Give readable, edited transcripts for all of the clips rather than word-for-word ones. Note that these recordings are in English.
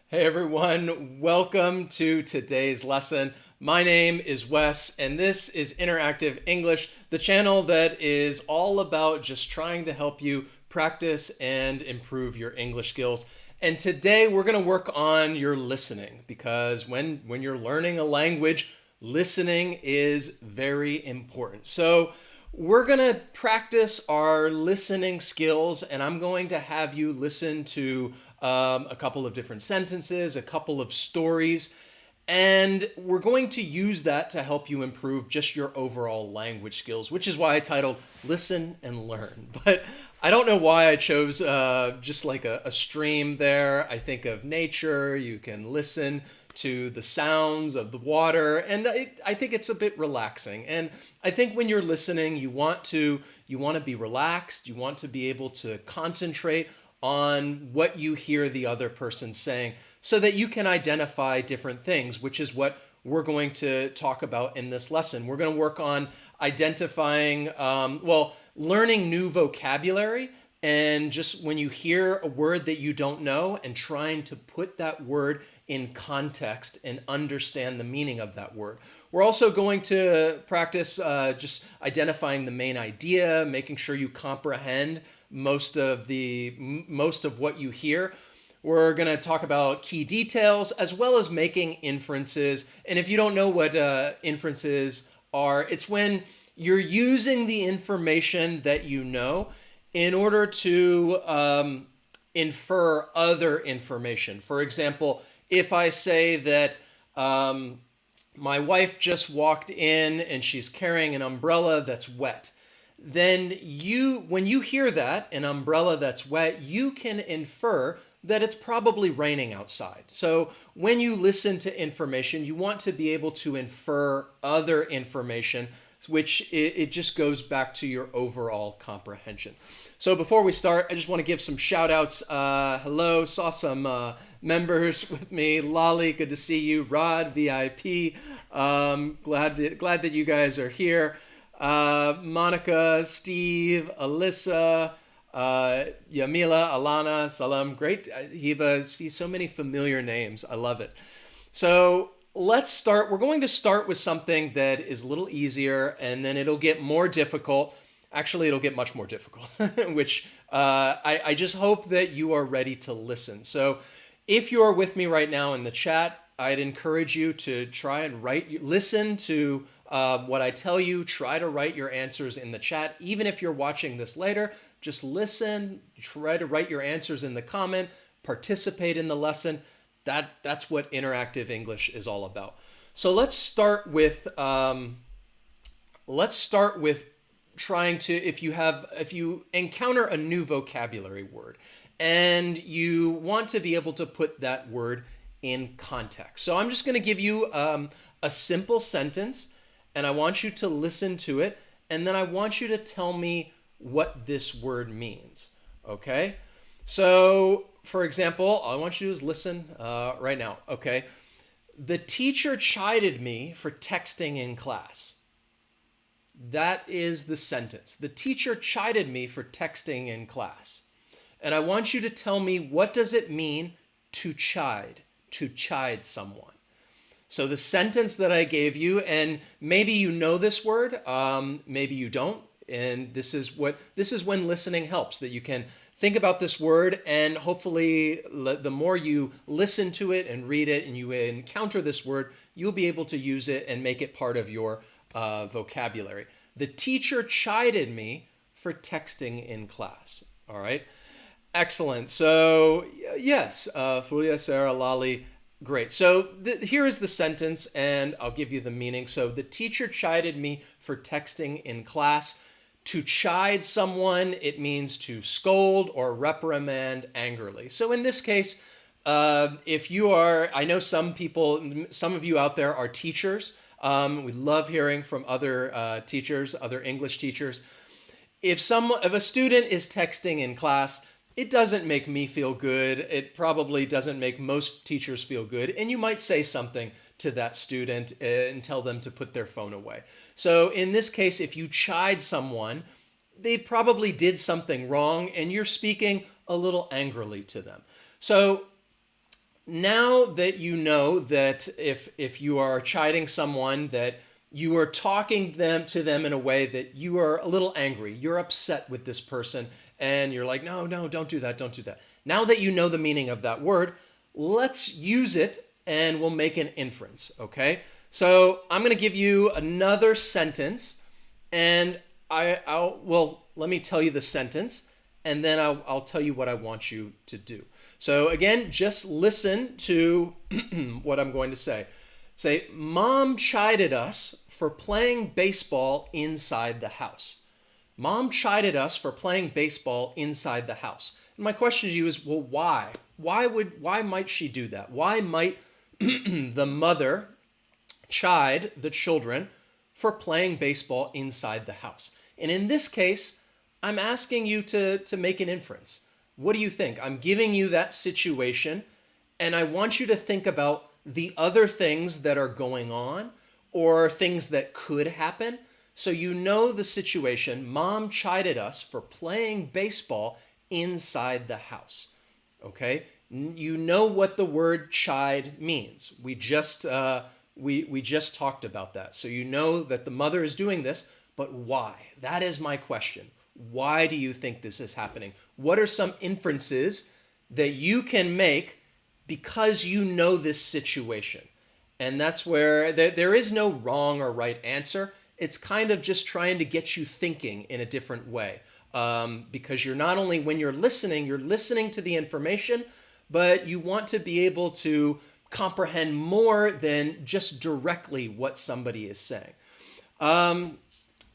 Hey everyone, welcome to today's lesson. My name is Wes, and this is Interactive English, the channel that is all about just trying to help you practice and improve your English skills. And today we're going to work on your listening because when you're learning a language, listening is very important. So we're going to practice our listening skills, and I'm going to have you listen to a couple of different sentences, a couple of stories, and we're going to use that to help you improve just your overall language skills, which is why I titled Listen and Learn. But I don't know why I chose just like a stream there. I think of nature, you can listen to the sounds of the water, and I think it's a bit relaxing. And I think when you're listening, you want to be relaxed, you want to be able to concentrate on what you hear the other person saying so that you can identify different things, which is what we're going to talk about in this lesson. We're going to work on identifying, learning new vocabulary, and just when you hear a word that you don't know and trying to put that word in context and understand the meaning of that word. We're also going to practice just identifying the main idea, making sure you comprehend most of what you hear. We're going to talk about key details as well as making inferences. And if you don't know what inferences are, it's when you're using the information that you know in order to infer other information. For example, if I say that my wife just walked in and she's carrying an umbrella that's wet, then when you hear that, an umbrella that's wet, you can infer that it's probably raining outside. So when you listen to information, you want to be able to infer other information, which it just goes back to your overall comprehension. So before we start, I just want to give some shout outs. Hello, saw some members with me. Lolly, good to see you. Rod, VIP. Glad that you guys are here. Monica, Steve, Alyssa, Yamila, Alana, Salam. Great. Hiva, see so many familiar names. I love it. So let's start. We're going to start with something that is a little easier, and then it'll get more difficult. Actually, it'll get much more difficult, which I just hope that you are ready to listen. So if you are with me right now in the chat, I'd encourage you to try and listen to what I tell you. Try to write your answers in the chat. Even if you're watching this later, just listen, try to write your answers in the comment, participate in the lesson. That's what interactive English is all about. So let's start with trying to, if you encounter a new vocabulary word and you want to be able to put that word in context. So I'm just going to give you a simple sentence, and I want you to listen to it, and then I want you to tell me what this word means. Okay? So, for example, all I want you to do is listen right now. Okay? The teacher chided me for texting in class. That is the sentence. The teacher chided me for texting in class. And I want you to tell me, what does it mean to chide someone? So the sentence that I gave you, and maybe you know this word, maybe you don't, and this is when listening helps, that you can think about this word, and hopefully the more you listen to it and read it and you encounter this word, you'll be able to use it and make it part of your vocabulary. The teacher chided me for texting in class. All right. Excellent. So yes, Fulia, Sarah, Lali, great. So here is the sentence, and I'll give you the meaning. So the teacher chided me for texting in class. To chide someone, it means to scold or reprimand angrily. So in this case, if you are, I know some of you out there are teachers. We love hearing from other teachers, other English teachers. If a student is texting in class, it doesn't make me feel good. It probably doesn't make most teachers feel good. And you might say something to that student and tell them to put their phone away. So in this case, if you chide someone, they probably did something wrong and you're speaking a little angrily to them. So now that you know that if you are chiding someone, that you are talking to them in a way that you are a little angry, you're upset with this person, and you're like, no, no, don't do that, don't do that. Now that you know the meaning of that word, let's use it and we'll make an inference, okay? So I'm going to give you another sentence, and well, let me tell you the sentence, and then I'll tell you what I want you to do. So again, just listen to what I'm going to say. Say, Mom chided us for playing baseball inside the house. Mom chided us for playing baseball inside the house. And my question to you is, well, why? Why might she do that? Why might the mother chide the children for playing baseball inside the house? And in this case, I'm asking you to make an inference. What do you think? I'm giving you that situation, and I want you to think about the other things that are going on or things that could happen. So you know the situation. Mom chided us for playing baseball inside the house. Okay? You know what the word chide means. We just talked about that. So you know that the mother is doing this, but why? That is my question. Why do you think this is happening? What are some inferences that you can make because you know this situation? And that's where there is no wrong or right answer. It's kind of just trying to get you thinking in a different way. Because you're not only, when you're listening to the information, but you want to be able to comprehend more than just directly what somebody is saying.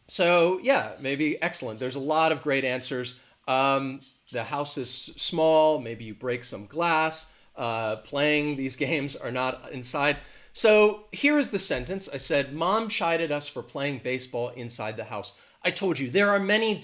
So yeah, maybe excellent. There's a lot of great answers. The house is small. Maybe you break some glass. Playing these games are not inside. So here is the sentence. I said, Mom chided us for playing baseball inside the house. I told you there are many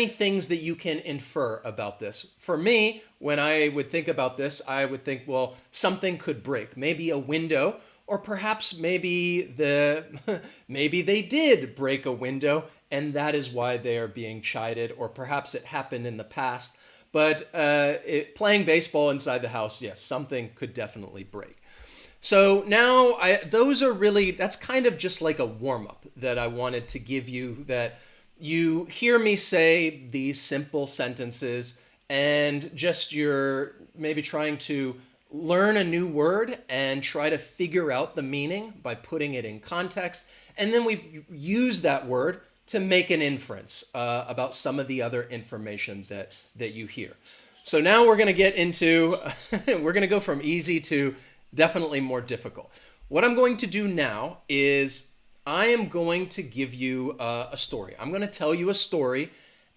things that you can infer about this. For me, when I would think about this, I would think, well, something could break. Maybe a window, or perhaps maybe they did break a window, and that is why they are being chided, or perhaps it happened in the past. But playing baseball inside the house, yes, something could definitely break. So now that's kind of just like a warm-up that I wanted to give you, that you hear me say these simple sentences and just you're maybe trying to learn a new word and try to figure out the meaning by putting it in context. And then we use that word to make an inference about some of the other information that you hear. So now we're going to get into, we're going to go from easy to definitely more difficult. What I'm going to do now is I am going to give you a story. I'm going to tell you a story,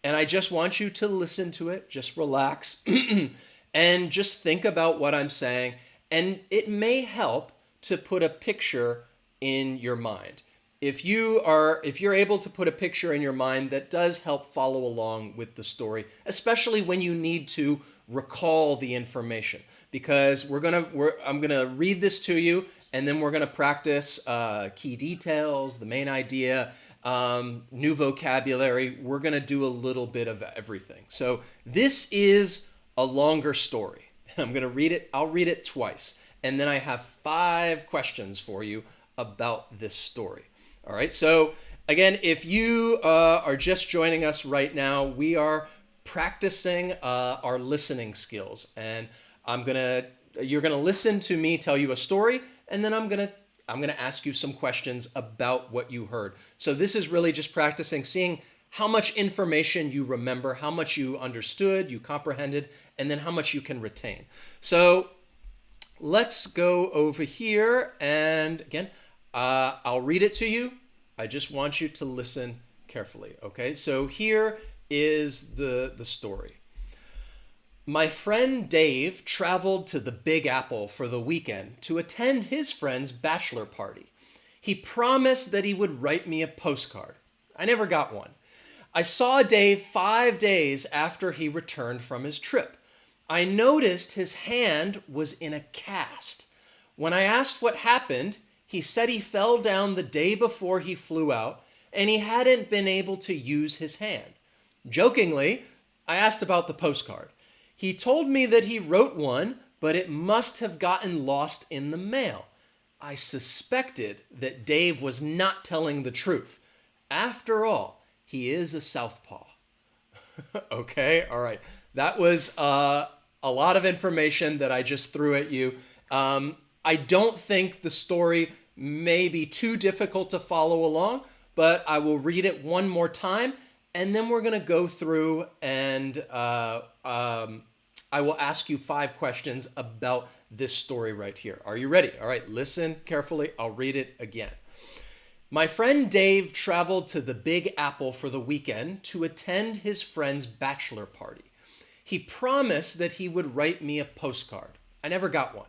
and I just want you to listen to it, just relax, and just think about what I'm saying. And it may help to put a picture in your mind. If you're able to put a picture in your mind, that does help follow along with the story, especially when you need to recall the information. Because I'm gonna read this to you, and then we're gonna practice key details, the main idea, new vocabulary. We're gonna do a little bit of everything. So this is a longer story. I'm gonna read it. I'll read it twice, and then I have 5 questions for you about this story. All right, so again, if you are just joining us right now, we are practicing our listening skills, and you're gonna listen to me tell you a story, and then I'm gonna ask you some questions about what you heard. So this is really just practicing, seeing how much information you remember, how much you understood, you comprehended, and then how much you can retain. So let's go over here, and again, I'll read it to you. I just want you to listen carefully, okay? So here is the story. My friend Dave traveled to the Big Apple for the weekend to attend his friend's bachelor party. He promised that he would write me a postcard. I never got one. I saw Dave 5 days after he returned from his trip. I noticed his hand was in a cast. When I asked what happened, he said he fell down the day before he flew out, and he hadn't been able to use his hand. Jokingly, I asked about the postcard. He told me that he wrote one, but it must have gotten lost in the mail. I suspected that Dave was not telling the truth. After all, he is a Southpaw. Okay, all right. That was a lot of information that I just threw at you. I don't think the story may be too difficult to follow along, but I will read it one more time, and then we're going to go through and I will ask you 5 questions about this story right here. Are you ready? All right, listen carefully. I'll read it again. My friend Dave traveled to the Big Apple for the weekend to attend his friend's bachelor party. He promised that he would write me a postcard. I never got one.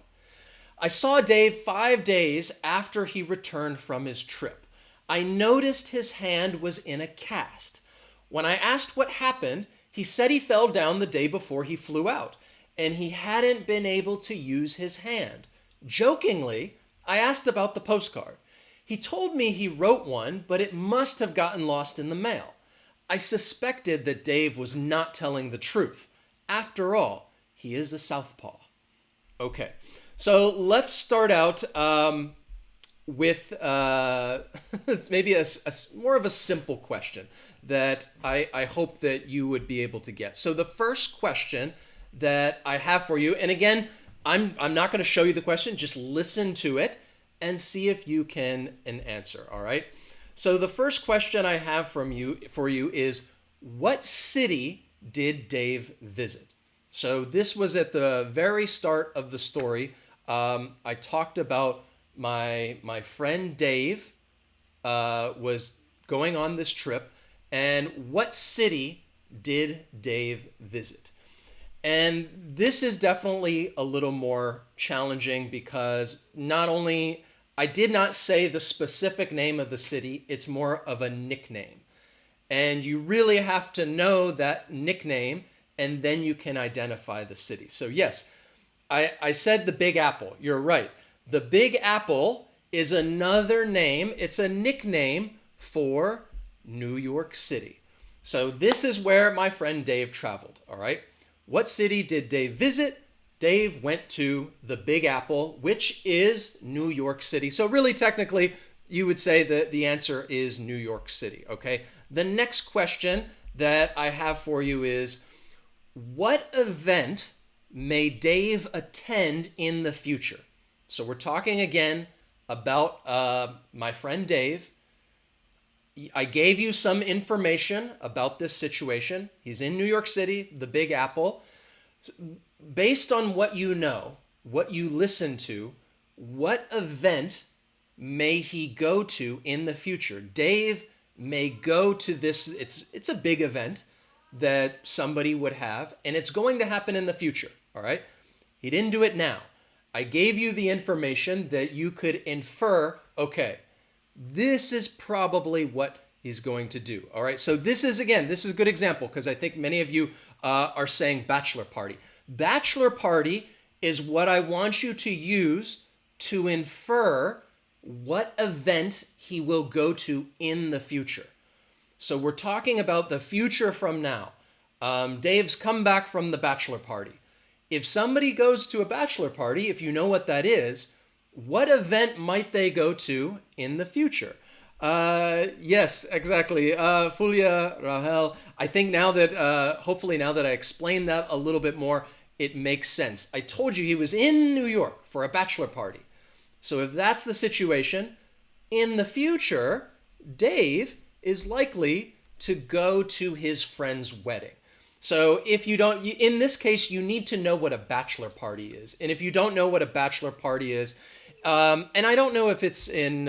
I saw Dave 5 days after he returned from his trip. I noticed his hand was in a cast. When I asked what happened, he said he fell down the day before he flew out, and he hadn't been able to use his hand. Jokingly, I asked about the postcard. He told me he wrote one, but it must have gotten lost in the mail. I suspected that Dave was not telling the truth. After all, he is a Southpaw. Okay, so let's start out with maybe a more of a simple question that I hope that you would be able to get. So the first question that I have for you, and again, I'm not going to show you the question, just listen to it and see if you can answer, all right? So the first question I have for you is, what city did Dave visit? So this was at the very start of the story. I talked about my friend Dave was going on this trip, and what city did Dave visit? And this is definitely a little more challenging because not only I did not say the specific name of the city, it's more of a nickname. And you really have to know that nickname, and then you can identify the city. So yes, I said the Big Apple. You're right. The Big Apple is another name. It's a nickname for New York City. So this is where my friend Dave traveled, all right? What city did Dave visit? Dave went to the Big Apple, which is New York City. So really, technically, you would say that the answer is New York City, okay? The next question that I have for you is, what event may Dave attend in the future? So we're talking again about my friend Dave. I gave you some information about this situation. He's in New York City, the Big Apple. Based on what you know, what you listen to, what event may he go to in the future? Dave may go to this. It's a big event that somebody would have, and it's going to happen in the future, all right? He didn't do it now. I gave you the information that you could infer, okay, this is probably what he's going to do, all right? So this is a good example because I think many of you are saying bachelor party. Bachelor party is what I want you to use to infer what event he will go to in the future. So we're talking about the future from now. Dave's come back from the bachelor party. If somebody goes to a bachelor party, if you know what that is, what event might they go to in the future? Yes, exactly. Fulia, Rahel, I think now that, hopefully now that I explained that a little bit more, it makes sense. I told you he was in New York for a bachelor party. So if that's the situation, in the future, Dave is likely to go to his friend's wedding. So if you don't, in this case, you need to know what a bachelor party is. And if you don't know what a bachelor party is, and I don't know if it's in,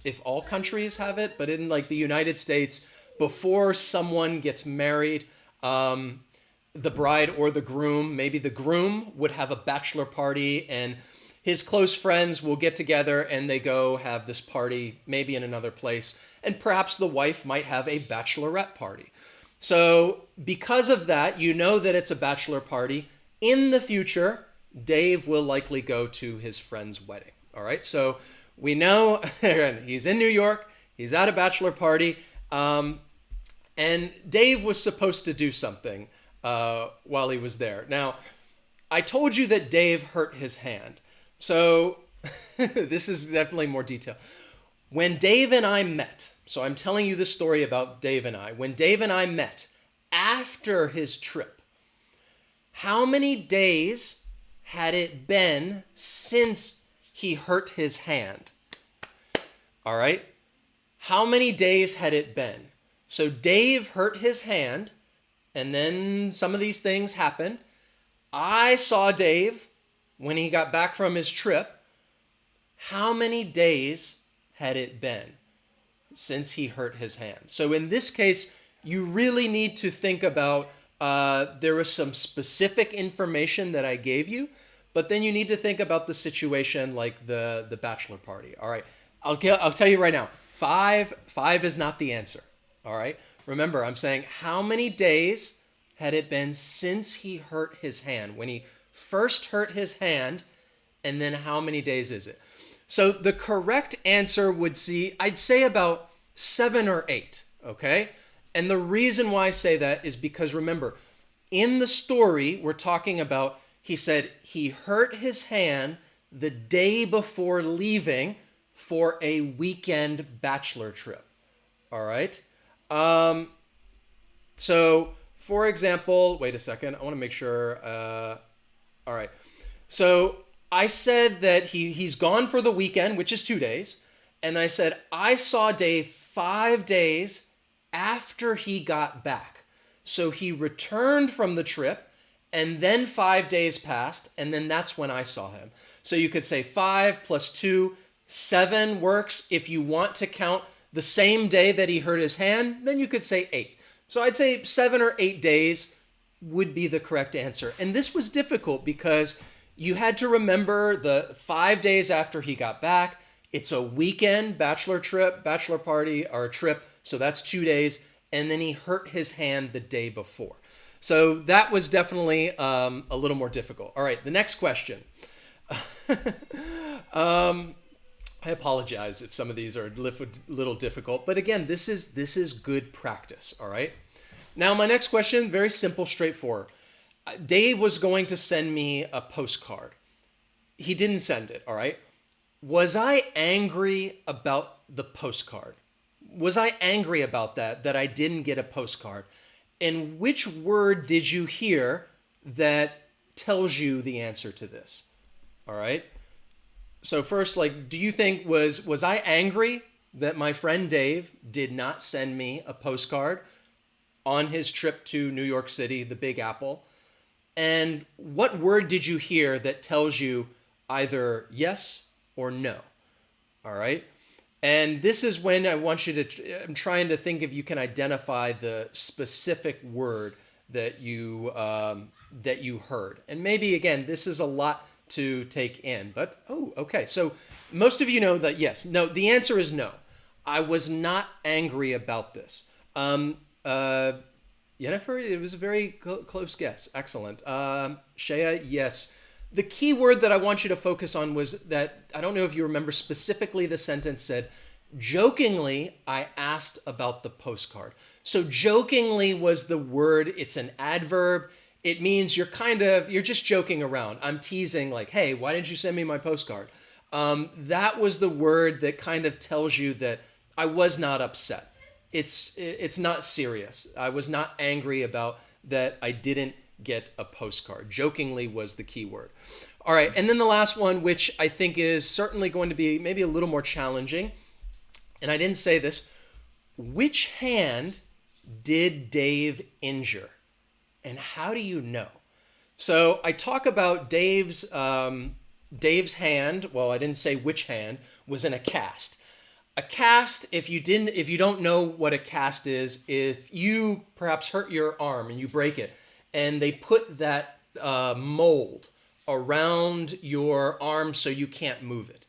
if all countries have it, but in like the United States, before someone gets married, the bride or the groom, maybe the groom would have a bachelor party and his close friends will get together and they go have this party, maybe in another place. And perhaps the wife might have a bachelorette party. So because of that, you know that it's a bachelor party. In the future, Dave will likely go to his friend's wedding. All right, so we know he's in New York, he's at a bachelor party, and Dave was supposed to do something while he was there. Now, I told you that Dave hurt his hand. So this is definitely more detail. When Dave and I met, so I'm telling you the story about Dave and I. When Dave and I met after his trip, how many days had it been since he hurt his hand? All right. How many days had it been? So Dave hurt his hand, and then some of these things happened. I saw Dave when he got back from his trip. How many days had it been since he hurt his hand? So in this case, you really need to think about, there was some specific information that I gave you, but then you need to think about the situation like the bachelor party. All right, I'll tell you right now, five is not the answer. All right, remember, I'm saying how many days had it been since he hurt his hand? When he first hurt his hand, and then how many days is it? So the correct answer would I'd say about 7 or 8, okay? And the reason why I say that is because remember, in the story we're talking about, he said he hurt his hand the day before leaving for a weekend bachelor trip. All right? So, for example, wait a second. I want to make sure. All right. So I said that he's gone for the weekend, which is 2 days. And I said, I saw Dave 5 days after he got back. So he returned from the trip, and then 5 days passed, and then that's when I saw him. So you could say 5 plus 2, 7 works. If you want to count the same day that he hurt his hand, then you could say 8. So I'd say 7 or 8 days would be the correct answer. And this was difficult because you had to remember the 5 days after he got back. It's a weekend bachelor party or trip. So that's 2 days. And then he hurt his hand the day before. So that was definitely a little more difficult. All right, the next question. I apologize if some of these are a little difficult, but again, this is good practice, all right? Now, my next question, very simple, straightforward. Dave was going to send me a postcard. He didn't send it, all right? Was I angry about the postcard? Was I angry about that I didn't get a postcard? And which word did you hear that tells you the answer to this? All right? So first, do you think, was I angry that my friend Dave did not send me a postcard on his trip to New York City, the Big Apple? And what word did you hear that tells you either yes or no? All right? And this is when I want you to, I'm trying to think if you can identify the specific word that you heard. And maybe, again, this is a lot to take in, but okay. So most of you know that yes, no, the answer is no. I was not angry about this. Jennifer, it was a very close guess. Excellent. Shea, yes. The key word that I want you to focus on was that, I don't know if you remember specifically, the sentence said, jokingly, I asked about the postcard. So jokingly was the word, it's an adverb. It means you're just joking around. I'm teasing like, hey, why didn't you send me my postcard? That was the word that kind of tells you that I was not upset. It's not serious. I was not angry about that I didn't get a postcard. Jokingly was the key word. All right, and then the last one, which I think is certainly going to be maybe a little more challenging, and I didn't say this, which hand did Dave injure? And how do you know? So I talk about Dave's hand. Well, I didn't say which hand was in a cast. A cast, if you don't know what a cast is, if you perhaps hurt your arm and you break it, and they put that mold around your arm so you can't move it.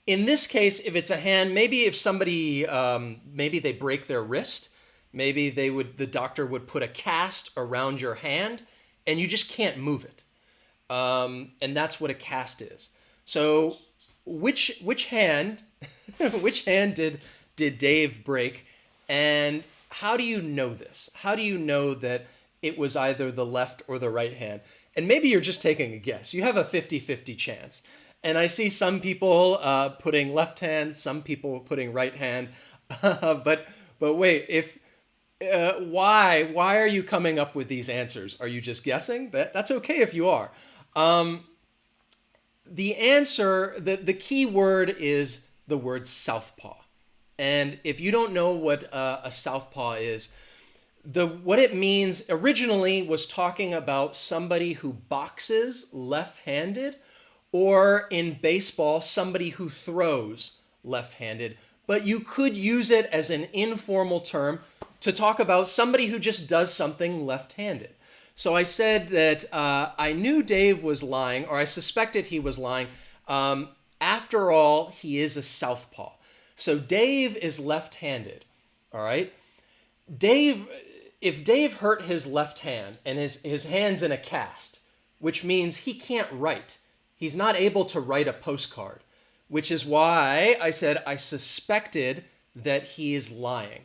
In this case, if it's a hand, maybe if somebody, maybe they break their wrist, maybe the doctor would put a cast around your hand and you just can't move it. And that's what a cast is. So which hand, which hand did Dave break? And how do you know this? How do you know that it was either the left or the right hand? And maybe you're just taking a guess. You have a 50-50 chance. And I see some people putting left hand, some people putting right hand. but wait, if why are you coming up with these answers? Are you just guessing? That's okay if you are. The answer, the key word is the word southpaw. And if you don't know what a southpaw is, what it means originally was talking about somebody who boxes left-handed, or in baseball, somebody who throws left-handed. But you could use it as an informal term to talk about somebody who just does something left-handed. So I said that I knew Dave was lying, or I suspected he was lying. After all, he is a southpaw. So Dave is left-handed, all right? If Dave hurt his left hand and his hand's in a cast, which means he can't write. He's not able to write a postcard, which is why I said I suspected that he is lying.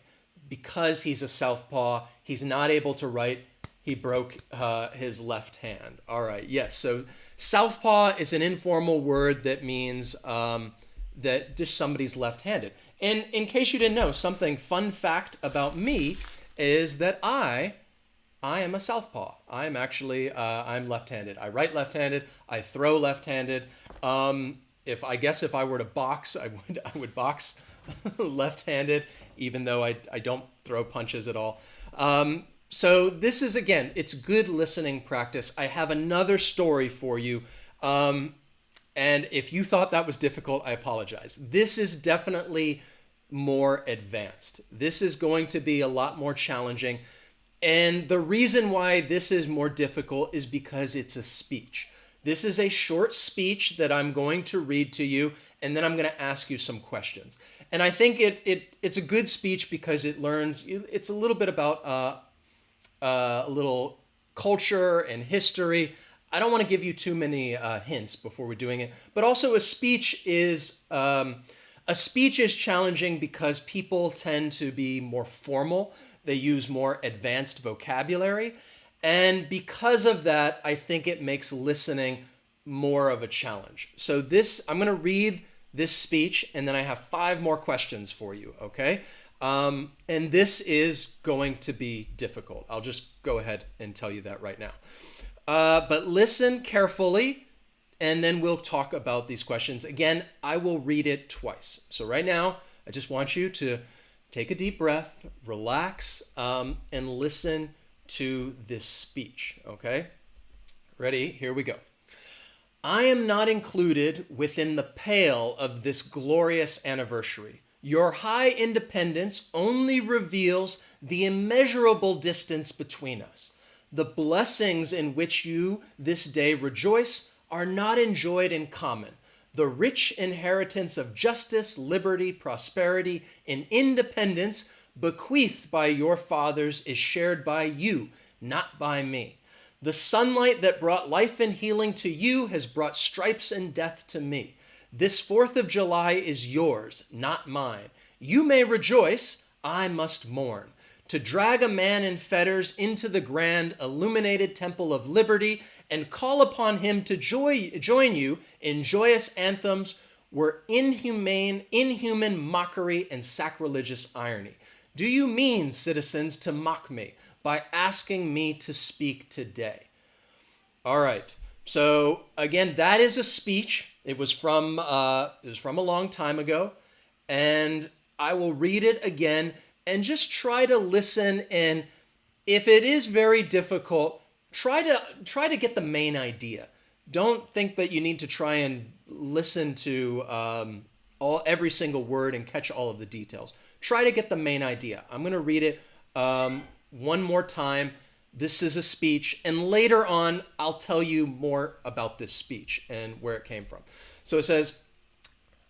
Because he's a southpaw, he's not able to write. He broke his left hand. All right, yes. So southpaw is an informal word that means that just somebody's left-handed. And in case you didn't know, something fun fact about me is that I am a southpaw. I'm actually I'm left-handed. I write left-handed. I throw left-handed. If I were to box, I would box left-handed, even though I don't throw punches at all. So this is, again, it's good listening practice. I have another story for you. And if you thought that was difficult, I apologize. This is definitely more advanced. This is going to be a lot more challenging. And the reason why this is more difficult is because it's a speech. This is a short speech that I'm going to read to you, and then I'm going to ask you some questions. And I think it's a good speech because it's a little bit about a little culture and history. I don't want to give you too many hints before we're doing it, but also a speech is challenging because people tend to be more formal. They use more advanced vocabulary. And because of that, I think it makes listening more of a challenge. So I'm going to read this speech, and then I have 5 more questions for you, okay? And this is going to be difficult. I'll just go ahead and tell you that right now. But listen carefully, and then we'll talk about these questions. Again, I will read it twice. So right now, I just want you to take a deep breath, relax, and listen to this speech, okay? Ready? Here we go. I am not included within the pale of this glorious anniversary. Your high independence only reveals the immeasurable distance between us. The blessings in which you this day rejoice are not enjoyed in common. The rich inheritance of justice, liberty, prosperity, and independence bequeathed by your fathers is shared by you, not by me. The sunlight that brought life and healing to you has brought stripes and death to me. This 4th of July is yours, not mine. You may rejoice, I must mourn. To drag a man in fetters into the grand illuminated temple of liberty and call upon him to join you in joyous anthems were inhuman mockery and sacrilegious irony. Do you mean, citizens, to mock me by asking me to speak today? All right. So again, that is a speech. It was from a long time ago, and I will read it again and just try to listen. And if it is very difficult, try to get the main idea. Don't think that you need to try and listen to every single word and catch all of the details. Try to get the main idea. I'm going to read it one more time. This is a speech, and later on, I'll tell you more about this speech and where it came from. So it says,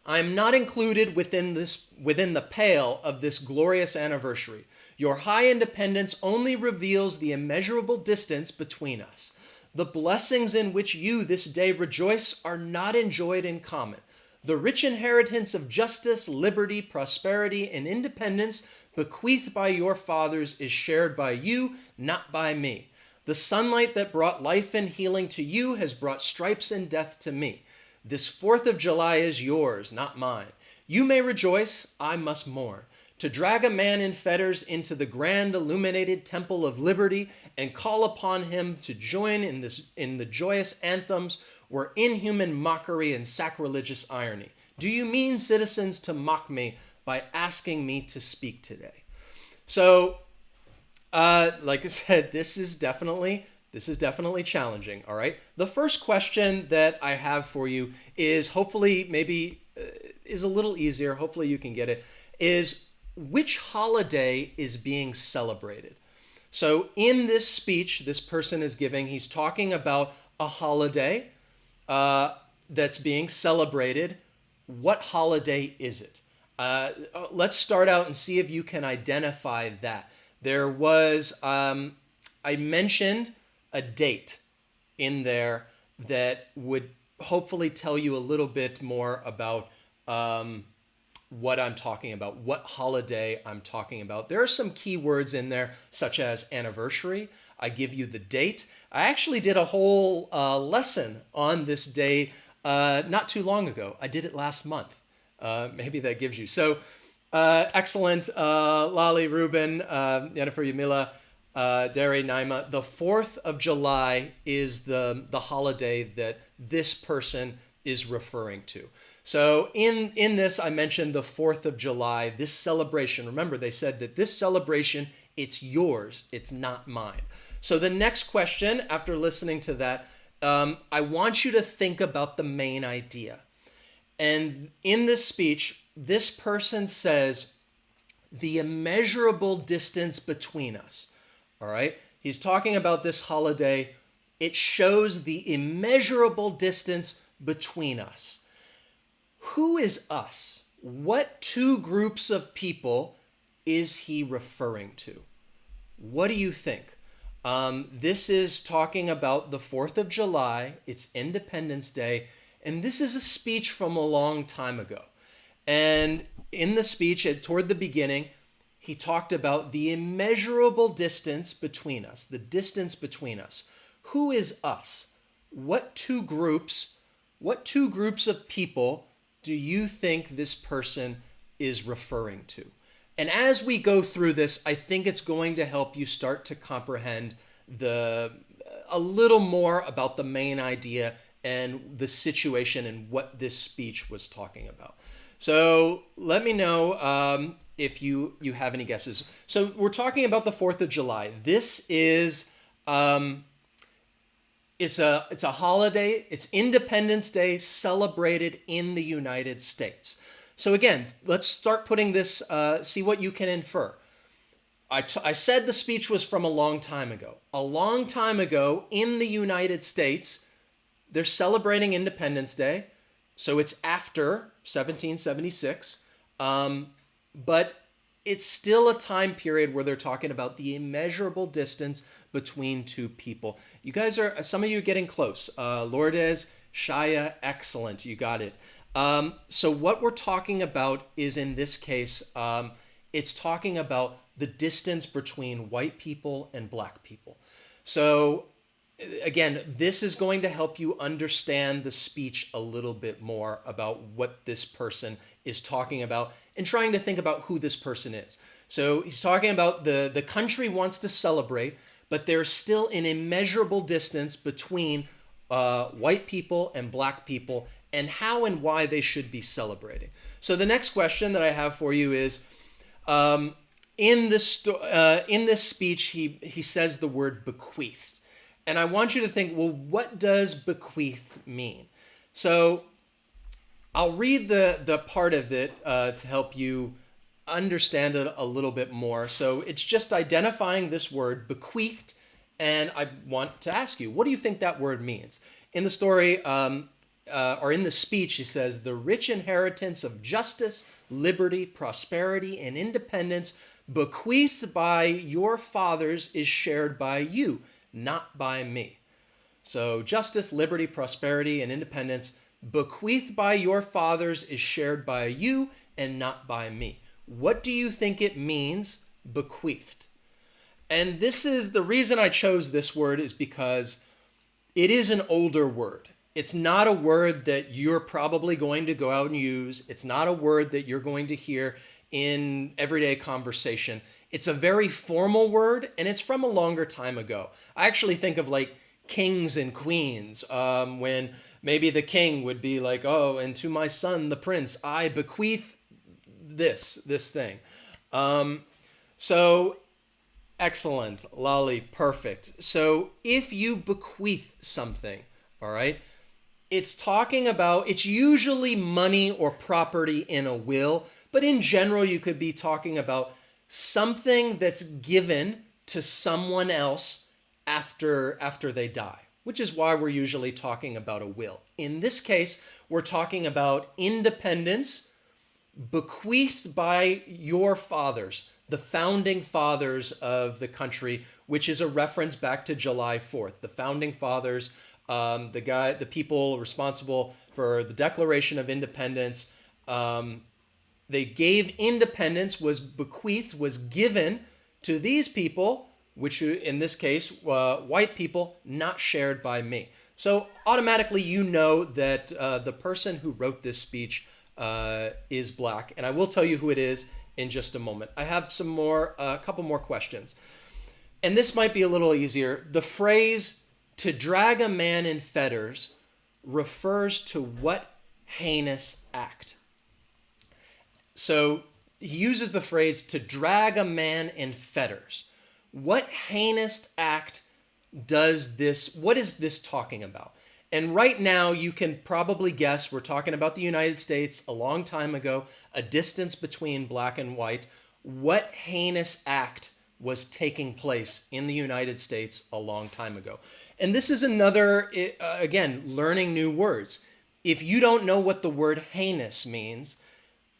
I am not included within the pale of this glorious anniversary. Your high independence only reveals the immeasurable distance between us. The blessings in which you this day rejoice are not enjoyed in common. The rich inheritance of justice, liberty, prosperity, and independence bequeathed by your fathers is shared by you, not by me. The sunlight that brought life and healing to you has brought stripes and death to me. This 4th of July is yours, not mine. You may rejoice, I must mourn. To drag a man in fetters into the grand illuminated temple of liberty and call upon him to join in the joyous anthems were inhuman mockery and sacrilegious irony. Do you mean, citizens, to mock me by asking me to speak today? So, like I said, this is definitely challenging. All right. The first question that I have for you is hopefully maybe is a little easier. Hopefully you can get it. Is which holiday is being celebrated? So in this speech, this person is giving, he's talking about a holiday that's being celebrated. What holiday is it? Let's start out and see if you can identify that. There was, I mentioned a date in there that would hopefully tell you a little bit more about what I'm talking about, what holiday I'm talking about. There are some key words in there, such as anniversary. I give you the date. I actually did a whole lesson on this day not too long ago. I did it last month. Maybe that gives you. So excellent, Lali, Ruben, Jennifer, Yamila, Derry, Naima. The 4th of July is the holiday that this person is referring to. So in this, I mentioned the 4th of July, this celebration. Remember, they said that this celebration, it's yours, it's not mine. So the next question, after listening to that, I want you to think about the main idea. And in this speech, this person says, the immeasurable distance between us. All right? He's talking about this holiday. It shows the immeasurable distance between us. Who is us? What two groups of people is he referring to? What do you think? This is talking about the 4th of July. It's Independence Day. And this is a speech from a long time ago. And in the speech, toward the beginning, he talked about the immeasurable distance between us, the distance between us. Who is us? What two groups of people do you think this person is referring to? And as we go through this, I think it's going to help you start to comprehend a little more about the main idea and the situation and what this speech was talking about. So let me know if you have any guesses. So we're talking about the 4th of July. This is it's a holiday. It's Independence Day celebrated in the United States. So again, let's start putting this, see what you can infer. I said the speech was from a long time ago. A long time ago in the United States, they're celebrating Independence Day. So it's after 1776. But it's still a time period where they're talking about the immeasurable distance between two people. You guys are, some of you are getting close. Lourdes, Shaya, excellent. You got it. So what we're talking about is, in this case, it's talking about the distance between white people and black people. So again, this is going to help you understand the speech a little bit more about what this person is talking about and trying to think about who this person is. So he's talking about the country wants to celebrate, but there's still an immeasurable distance between white people and black people and how and why they should be celebrating. So the next question that I have for you is, in this speech, he says the word bequeathed. And I want you to think, well, what does bequeathed mean? So I'll read the part of it to help you understand it a little bit more. So it's just identifying this word, bequeathed, and I want to ask you, what do you think that word means? In the story, or in the speech, he says, the rich inheritance of justice, liberty, prosperity, and independence bequeathed by your fathers is shared by you, not by me. So justice, liberty, prosperity, and independence bequeathed by your fathers is shared by you and not by me. What do you think it means, bequeathed? And this is the reason I chose this word is because it is an older word. It's not a word that you're probably going to go out and use. It's not a word that you're going to hear in everyday conversation. It's a very formal word, and it's from a longer time ago. I actually think of like kings and queens, when maybe the king would be like, oh, and to my son, the prince, I bequeath this thing. So excellent, Lolly, perfect. So if you bequeath something, all right, it's usually money or property in a will, but in general, you could be talking about something that's given to someone else after they die, which is why we're usually talking about a will. In this case, we're talking about independence bequeathed by your fathers, the founding fathers of the country, which is a reference back to July 4th. The founding fathers, the people responsible for the Declaration of Independence, they gave independence, was bequeathed, was given to these people, which in this case, white people, not shared by me. So automatically you know that the person who wrote this speech is black. And I will tell you who it is in just a moment. I have a couple more questions. And this might be a little easier. The phrase, to drag a man in fetters, refers to what heinous act? So he uses the phrase, to drag a man in fetters. What heinous act what is this talking about? And right now you can probably guess we're talking about the United States a long time ago, a distance between black and white. What heinous act was taking place in the United States a long time ago? And this is another, again, learning new words. If you don't know what the word heinous means,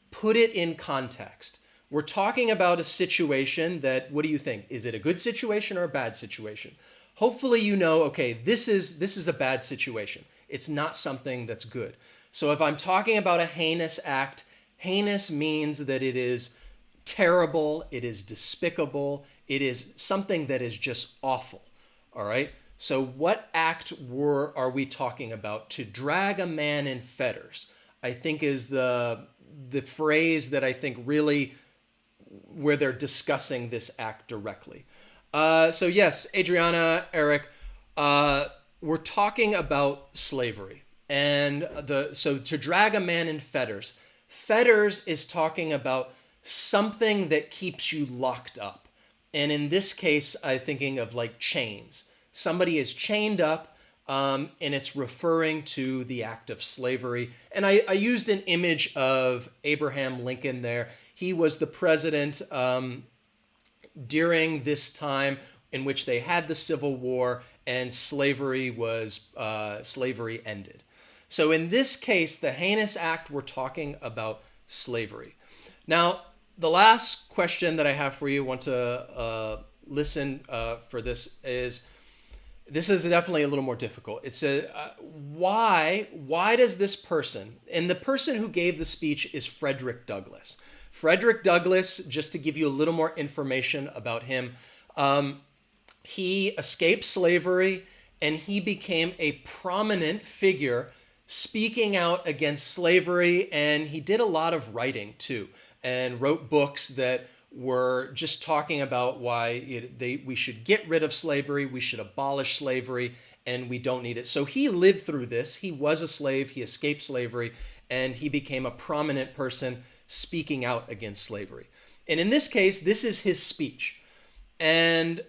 put it in context. We're talking about a situation that, what do you think? Is it a good situation or a bad situation? Hopefully you know, okay, this is a bad situation. It's not something that's good. So if I'm talking about a heinous act, heinous means that it is terrible, it is despicable, it is something that is just awful. All right? So what act are we talking about? To drag a man in fetters, I think is the phrase that I think really where they're discussing this act directly. So yes, Adriana, Eric, we're talking about slavery. And so to drag a man in fetters, fetters is talking about something that keeps you locked up. And in this case, I'm thinking of like chains. Somebody is chained up, and it's referring to the act of slavery. And I used an image of Abraham Lincoln there. He was the president during this time in which they had the Civil War and slavery ended. So in this case, the heinous act, we're talking about slavery. Now, the last question that I have for you, want to listen for this is definitely a little more difficult. It's why does this person, and the person who gave the speech is Frederick Douglass. Frederick Douglass, just to give you a little more information about him, he escaped slavery and he became a prominent figure speaking out against slavery, and he did a lot of writing too, and wrote books that were just talking about why we should get rid of slavery, we should abolish slavery, and we don't need it. So he lived through this. He was a slave, he escaped slavery, and he became a prominent person speaking out against slavery. And in this case, this is his speech. And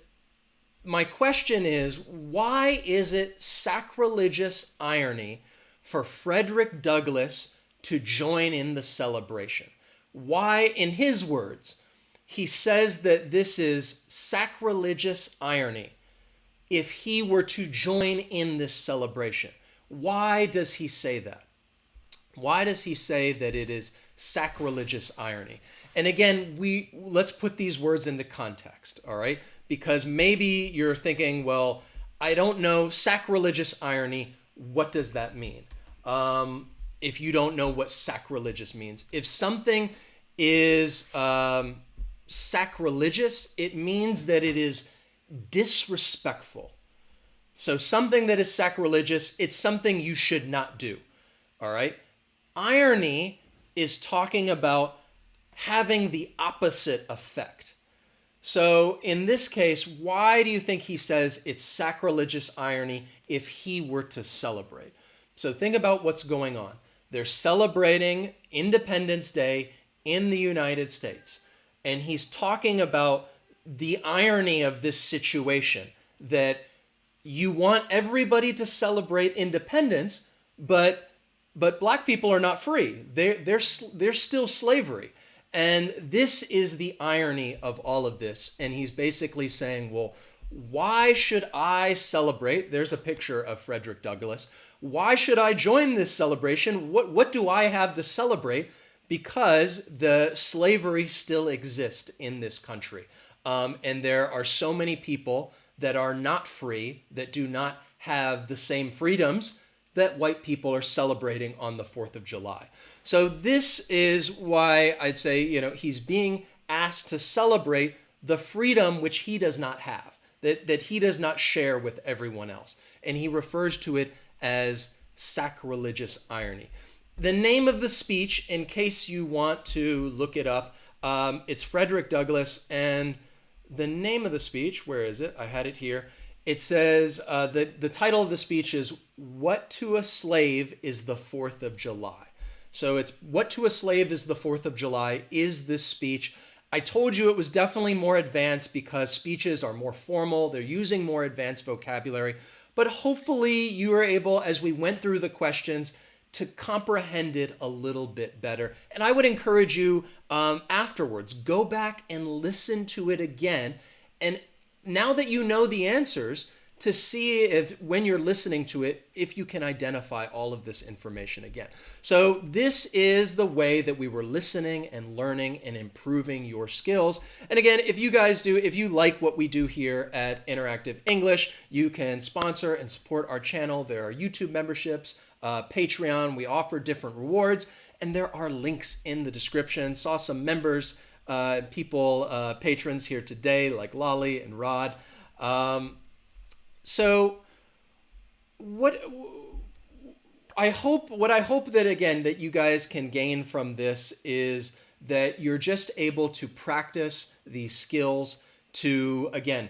my question is, why is it sacrilegious irony for Frederick Douglass to join in the celebration? Why, in his words, he says that this is sacrilegious irony if he were to join in this celebration. Why does he say that? Why does he say that it is sacrilegious irony? And again, let's put these words into context, all right? Because maybe you're thinking, well, I don't know, sacrilegious irony, what does that mean? If you don't know what sacrilegious means. If something is sacrilegious, it means that it is disrespectful. So something that is sacrilegious, it's something you should not do. All right? Irony is talking about having the opposite effect. So in this case, why do you think he says it's sacrilegious irony if he were to celebrate? So think about what's going on. They're celebrating Independence Day in the United States. And he's talking about the irony of this situation, that you want everybody to celebrate independence, but black people are not free. They're still slavery. And this is the irony of all of this. And he's basically saying, well, why should I celebrate? There's a picture of Frederick Douglass. Why should I join this celebration? What do I have to celebrate? Because the slavery still exists in this country. And there are so many people that are not free, that do not have the same freedoms that white people are celebrating on the 4th of July. So this is why I'd say, he's being asked to celebrate the freedom which he does not have, that he does not share with everyone else. And he refers to it as sacrilegious irony. The name of the speech, in case you want to look it up, it's Frederick Douglass, and the name of the speech, where is it? I had it here. It says, the title of the speech is What to a Slave is the 4th of July. So it's What to a Slave is the 4th of July is this speech. I told you it was definitely more advanced because speeches are more formal. They're using more advanced vocabulary. But hopefully you were able, as we went through the questions, to comprehend it a little bit better. And I would encourage you afterwards, go back and listen to it again. And now that you know the answers, to see if, when you're listening to it, if you can identify all of this information again. So this is the way that we were listening and learning and improving your skills. And again, if you like what we do here at Interactive English, you can sponsor and support our channel. There are YouTube memberships, Patreon. We offer different rewards, and there are links in the description. Saw some members, patrons here today, like Lolly and Rod. So what I hope that, again, that you guys can gain from this is that you're just able to practice these skills to, again,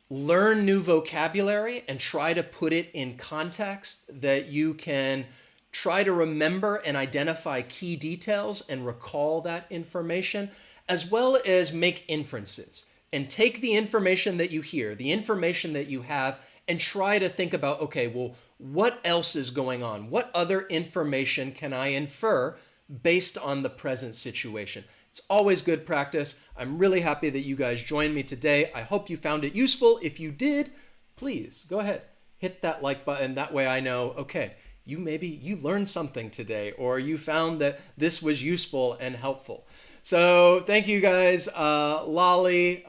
learn new vocabulary and try to put it in context, that you can try to remember and identify key details and recall that information, as well as make inferences. And take the information that you hear, the information that you have, and try to think about, okay, well, what else is going on? What other information can I infer based on the present situation? It's always good practice. I'm really happy that you guys joined me today. I hope you found it useful. If you did, please go ahead, hit that like button. That way I know, okay, you learned something today, or you found that this was useful and helpful. So thank you guys, Lolly,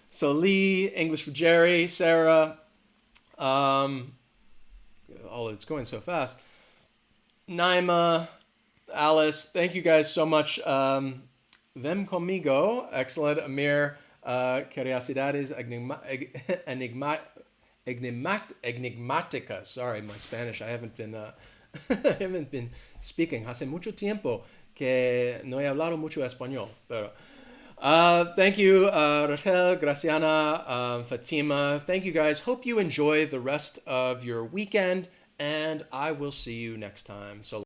so Lee, English with Jerry, Sarah, it's going so fast, Naima, Alice, thank you guys so much. Ven conmigo, excellent. Amir, curiosidades enigmáticas. Sorry, my Spanish, I haven't been speaking hace mucho tiempo que no he hablado mucho español, pero thank you, Rachel, Graciana, Fatima. Thank you guys. Hope you enjoy the rest of your weekend, and I will see you next time. So